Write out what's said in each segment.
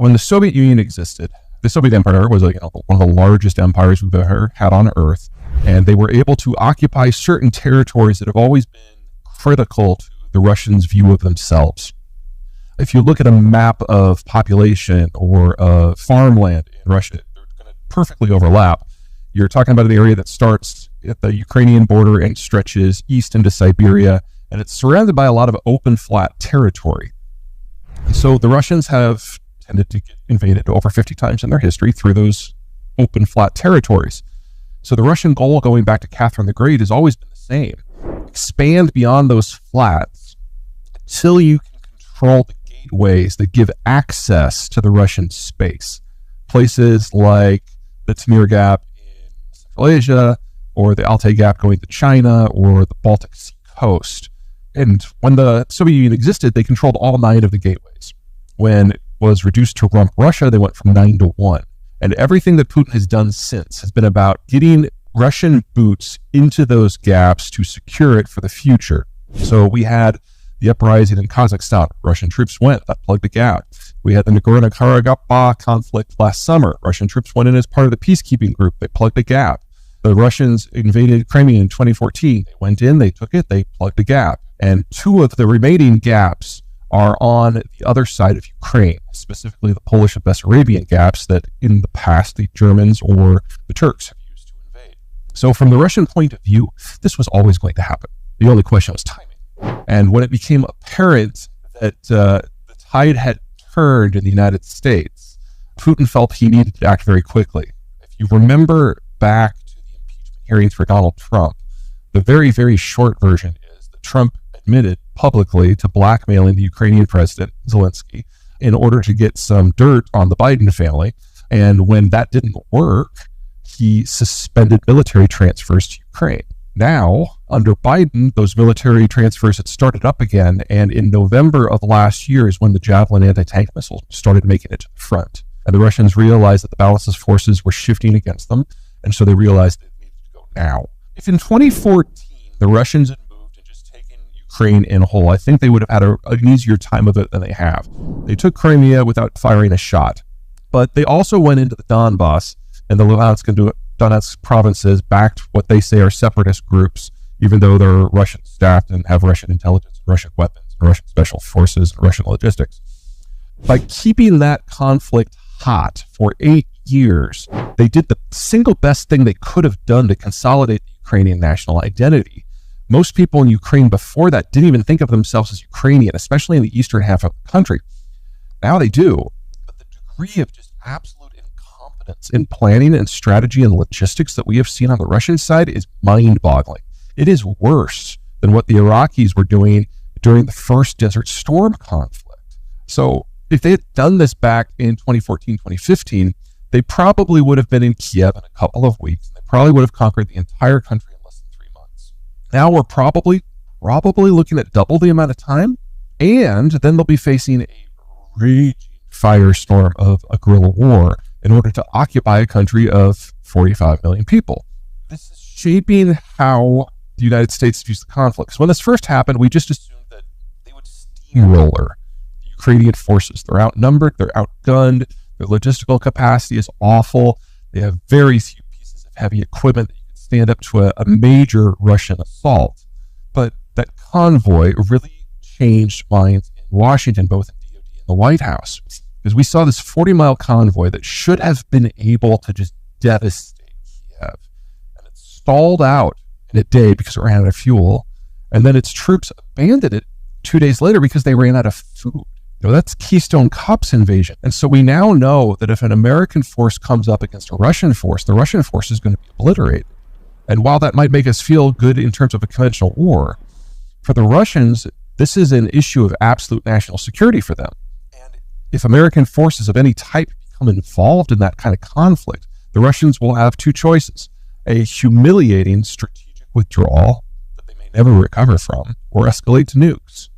when the Soviet Union existed, the Soviet Empire was one of the largest empires we've ever had on Earth, and they were able to occupy certain territories that have always been critical to the Russians' view of themselves. If you look at a map of population or farmland in Russia, they're going to perfectly overlap. You're talking about an area that starts at the Ukrainian border and stretches east into Siberia, and it's surrounded by a lot of open, flat territory. And so the Russians have tended to get invaded over 50 times in their history through those open, flat territories. So the Russian goal going back to Catherine the Great has always been the same. Expand beyond those flats until you can control the gateways that give access to the Russian space. Places like the Timur Gap in Central Asia, or the Altai Gap going to China, or the Baltic Sea coast. And when the Soviet Union existed, they controlled all 9 of the gateways. When it was reduced to rump Russia, they went from 9 to 1. And everything that Putin has done since has been about getting Russian boots into those gaps to secure it for the future. So we had the uprising in Kazakhstan. Russian troops went, that plugged the gap. We had the Nagorno-Karabakh conflict last summer. Russian troops went in as part of the peacekeeping group. They plugged the gap. The Russians invaded Crimea in 2014. They went in, they took it, they plugged the gap. And 2 of the remaining gaps are on the other side of Ukraine, specifically the Polish and Bessarabian gaps that in the past the Germans or the Turks have used to invade. So from the Russian point of view, this was always going to happen. The only question was timing. And when it became apparent that the tide had turned in the United States, Putin felt he needed to act very quickly. If you remember back to the impeachment hearings for Donald Trump, the very, very short version is that Trump admitted publicly to blackmailing the Ukrainian president, Zelensky, in order to get some dirt on the Biden family. And when that didn't work, he suspended military transfers to Ukraine. Now, under Biden, those military transfers had started up again, and in November of last year is when the Javelin anti-tank missiles started making it to the front. And the Russians realized that the balance of forces were shifting against them, and so they realized it needed to go now. If in 2014 the Russians had moved and just taken Ukraine in whole, I think they would have had an easier time of it than they have. They took Crimea without firing a shot, but they also went into the Donbass and the Luhansk and Donetsk provinces, backed what they say are separatist groups, even though they're Russian staffed and have Russian intelligence, Russian weapons, Russian special forces, and Russian logistics. By keeping that conflict hot for 8 years, they did the single best thing they could have done to consolidate the Ukrainian national identity. Most people in Ukraine before that didn't even think of themselves as Ukrainian, especially in the eastern half of the country. Now they do, but the degree of just absolute incompetence in planning and strategy and logistics that we have seen on the Russian side is mind-boggling. It is worse than what the Iraqis were doing during the first Desert Storm conflict. So if they had done this back in 2014, 2015, they probably would have been in Kiev in a couple of weeks. They probably would have conquered the entire country in less than 3 months. Now we're probably looking at double the amount of time, and then they'll be facing a raging firestorm of a guerrilla war in order to occupy a country of 45 million people. This is shaping how the United States views the conflict. So when this first happened, we just assumed that they would steamroller the Ukrainian forces. They're outnumbered, they're outgunned, their logistical capacity is awful. They have very few pieces of heavy equipment that you can stand up to a major Russian assault. But that convoy really changed minds in Washington, both in DOD and the White House. Because we saw this 40-mile convoy that should have been able to just devastate Kiev. And it stalled out in a day because it ran out of fuel. And then its troops abandoned it 2 days later because they ran out of food. That's Keystone Cop's invasion. And so we now know that if an American force comes up against a Russian force, the Russian force is going to be obliterated. And while that might make us feel good in terms of a conventional war, for the Russians, this is an issue of absolute national security for them. And if American forces of any type become involved in that kind of conflict, the Russians will have 2 choices: a humiliating strategic withdrawal that they may never recover from, or escalate to nukes.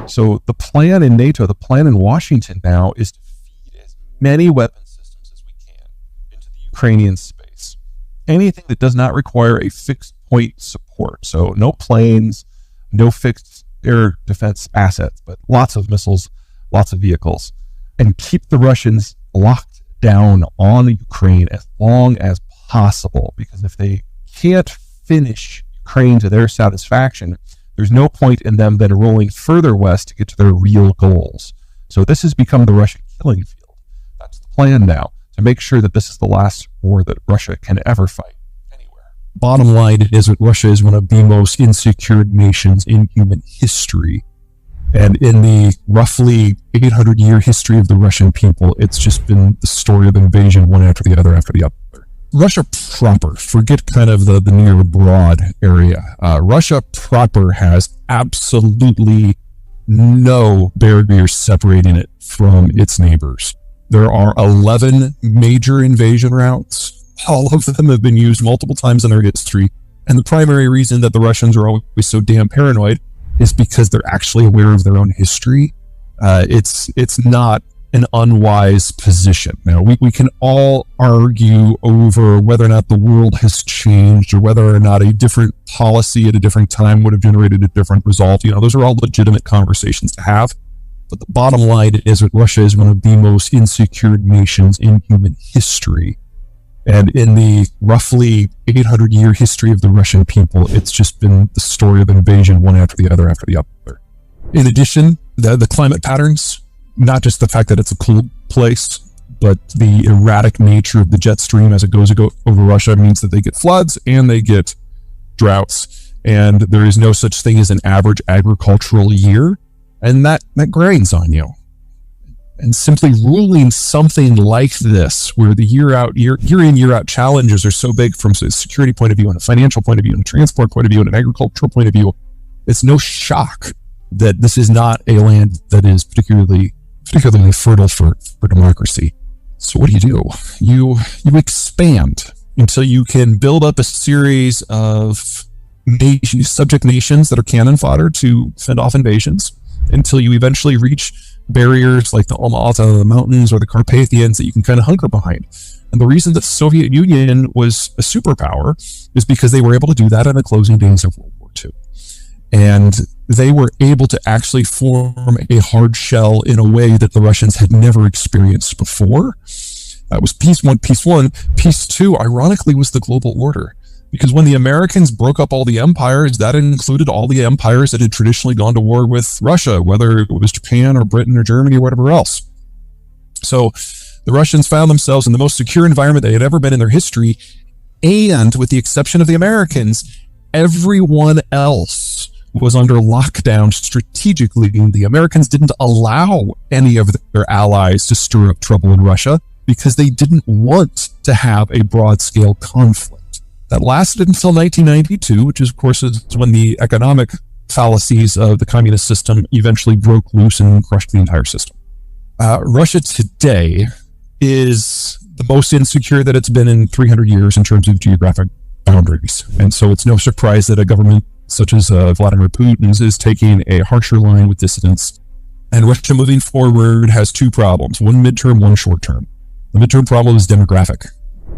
So the plan in NATO, the plan in Washington now, is to feed as many weapon systems as we can into the Ukrainian space. Anything that does not require a fixed point support. So no planes, no fixed air defense assets, but lots of missiles, lots of vehicles. and keep the Russians locked down on Ukraine as long as possible. Because if they can't finish Ukraine to their satisfaction, there's no point in them then rolling further west to get to their real goals. So this has become the Russian killing field. That's the plan now, to make sure that this is the last war that Russia can ever fight anywhere. Bottom line is that Russia is one of the most insecure nations in human history. And in the roughly 800-year history of the Russian people, it's just been the story of invasion one after the other after the other. Russia proper, forget kind of the near abroad area. Russia proper has absolutely no barriers separating it from its neighbors. There are 11 major invasion routes. All of them have been used multiple times in their history. And the primary reason that the Russians are always so damn paranoid is because they're actually aware of their own history. It's not an unwise position. Now, we can all argue over whether or not the world has changed or whether or not a different policy at a different time would have generated a different result. You know, those are all legitimate conversations to have. But the bottom line is that Russia is one of the most insecure nations in human history. And in the roughly 800-year history of the Russian people, it's just been the story of invasion one after the other after the other. In addition, the climate patterns, not just the fact that it's a cool place, but the erratic nature of the jet stream as it goes over Russia means that they get floods and they get droughts. And there is no such thing as an average agricultural year. And that grinds on you. And simply ruling something like this, where the year in, year out challenges are so big from a security point of view and a financial point of view and a transport point of view and an agricultural point of view, it's no shock that this is not a land that is particularly fertile for democracy. So what do? You expand until you can build up a series of subject nations that are cannon fodder to fend off invasions, until you eventually reach barriers like the Alma-Ata Mountains or the Carpathians that you can kind of hunker behind. And the reason that the Soviet Union was a superpower is because they were able to do that in the closing days of World War II. And they were able to actually form a hard shell in a way that the Russians had never experienced before. That was piece one. Piece two, ironically, was the global order. Because when the Americans broke up all the empires, that included all the empires that had traditionally gone to war with Russia, whether it was Japan or Britain or Germany or whatever else. So the Russians found themselves in the most secure environment they had ever been in their history. And with the exception of the Americans, everyone else was under lockdown strategically. The Americans didn't allow any of their allies to stir up trouble in Russia because they didn't want to have a broad-scale conflict. That lasted until 1992, which is, of course, is when the economic fallacies of the communist system eventually broke loose and crushed the entire system. Russia today is the most insecure that it's been in 300 years in terms of geographic boundaries. And so it's no surprise that a government such as Vladimir Putin's is taking a harsher line with dissidents. And Russia moving forward has two problems, one midterm, one short term. The midterm problem is demographic.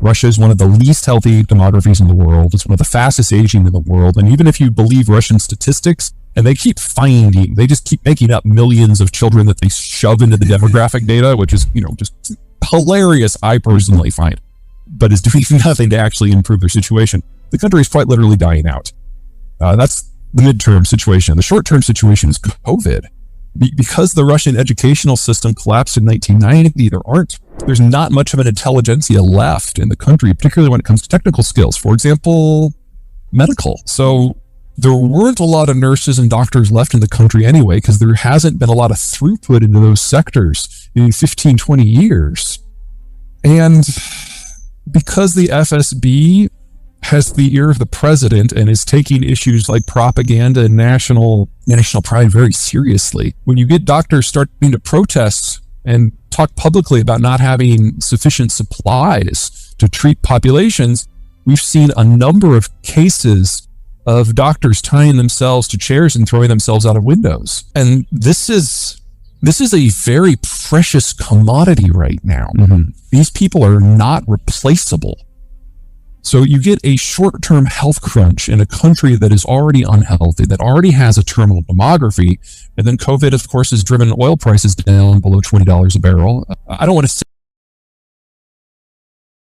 Russia is one of the least healthy demographies in the world. It's one of the fastest aging in the world. And even if you believe Russian statistics, and they just keep making up millions of children that they shove into the demographic data, which is, just hilarious, I personally find, but is doing nothing to actually improve their situation. The country is quite literally dying out. That's the midterm situation. The short-term situation is COVID. Because the Russian educational system collapsed in 1990, there's not much of an intelligentsia left in the country, particularly when it comes to technical skills. For example, medical. So there weren't a lot of nurses and doctors left in the country anyway, because there hasn't been a lot of throughput into those sectors in 15, 20 years. And because the FSB has the ear of the president and is taking issues like propaganda and national pride very seriously, when you get doctors starting to protest and talk publicly about not having sufficient supplies to treat populations, we've seen a number of cases of doctors tying themselves to chairs and throwing themselves out of windows. And this is a very precious commodity right now. Mm-hmm. These people are not replaceable. So you get a short-term health crunch in a country that is already unhealthy, that already has a terminal demography, and then COVID, of course, has driven oil prices down below $20 a barrel. I don't want to say